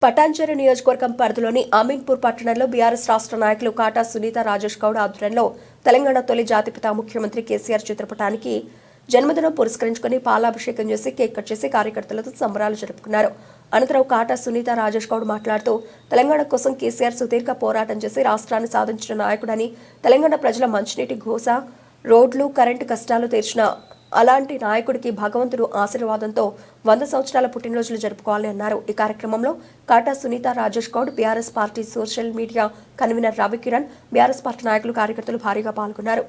పటాన్చెరు నియోజకవర్గం పరిధిలోని అమీన్పూర్ పట్టణంలో బీఆర్ఎస్ రాష్ట్ర నాయకులు కాటా సునీత రాజేష్ గౌడ్ ఆధ్వర్యంలో తెలంగాణ తొలి జాతిపిత ముఖ్యమంత్రి కేసీఆర్ చిత్రపటానికి జన్మదినం పురస్కరించుకుని పాలాభిషేకం చేసి కేక్ కట్ చేసి కార్యకర్తలతో సంబరాలు జరుపుకున్నారు. అనంతరం కాటా సునీత రాజేష్ గౌడ్ మాట్లాడుతూ తెలంగాణ కోసం కేసీఆర్ సుదీర్ఘ పోరాటం చేసి రాష్ట్రాన్ని సాధించిన నాయకుడని, తెలంగాణ ప్రజల మంచినీటి ఘోష, రోడ్లు, కరెంటు కష్టాలు తీర్చిన అలాంటి నాయకుడికి భగవంతుడు ఆశీర్వాదంతో 100 సంవత్సరాల పుట్టినరోజులు జరుపుకోవాలని అన్నారు. ఈ కార్యక్రమంలో Kata Sunitha Rajesh Goud, BRS party social media convener Ravikiran, BRS party నాయకులు, కార్యకర్తలు భారీగా పాల్గొన్నారు.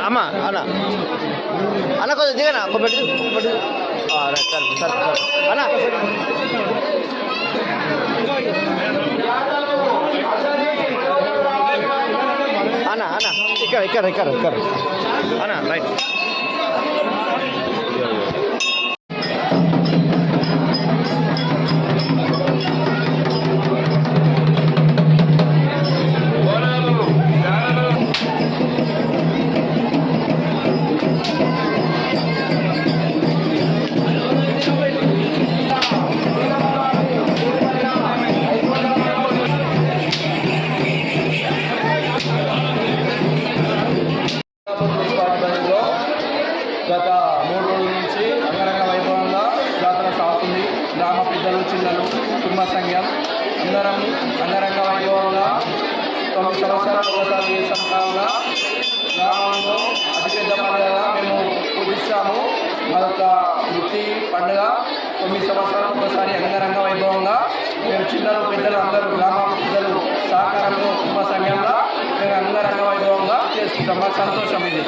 అమ్మా అన్న అన్న కొంచెం దిగనా పెట్టు సార్ అన్న అన్న అన్న ఇక్కడ అన్న రైట్ గత 3 రోజుల నుంచి అంగరంగ వైభవంగా జాతర సాగుతుంది. గ్రామ పెద్దలు, చిన్నలు, కుటుంబ సంఘం అందరం అంగరంగ వైభవంగా 9 సంవత్సరాలు ఒకసారి ఈ సందర్భంగా గ్రామంలో అతిపెద్ద పండుగగా మేము పూజిస్తాము. మరొక వృత్తి పండుగ 9 సంవత్సరాలు ఒకసారి అంగరంగ వైభవంగా మేము చిన్నలు, పెద్దలు అందరూ గ్రామ పెద్దలు సహకారంలో కుటుంబ సంఘంలో మేము అంగరంగ వైభవంగా చేసుకుంటాం. మాకు సంతోషం ఇది.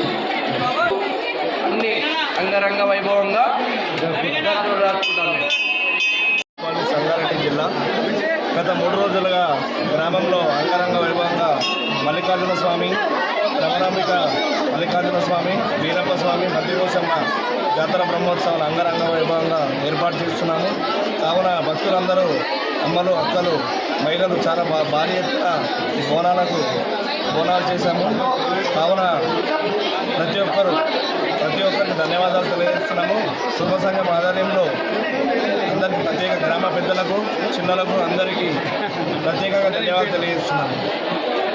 అన్ని అంగరంగ వైభవంగా సంగారెడ్డి జిల్లా గత 3 రోజులుగా గ్రామంలో అంగరంగ వైభవంగా మల్లికార్జున స్వామి, రమణాంబిక మల్లికార్జున స్వామి, వీరప్ప స్వామి, మధ్యకోసమ్మ జాతర బ్రహ్మోత్సవాలు అంగరంగ వైభవంగా ఏర్పాటు చేస్తున్నాము. కావున భక్తులందరూ, అమ్మలు, అక్కలు, మహిళలు చాలా భారీ ఎత్తున ఈ బోనాలు చేశాము. కావున ప్రతి ఒక్కరికి ధన్యవాదాలు తెలియజేస్తున్నాము. శుభ సంఘం ఆధ్వర్యంలో అందరికీ గ్రామ పెద్దలకు, చిన్నలకు అందరికీ ప్రత్యేకంగా ధన్యవాదాలు తెలియజేస్తున్నాము.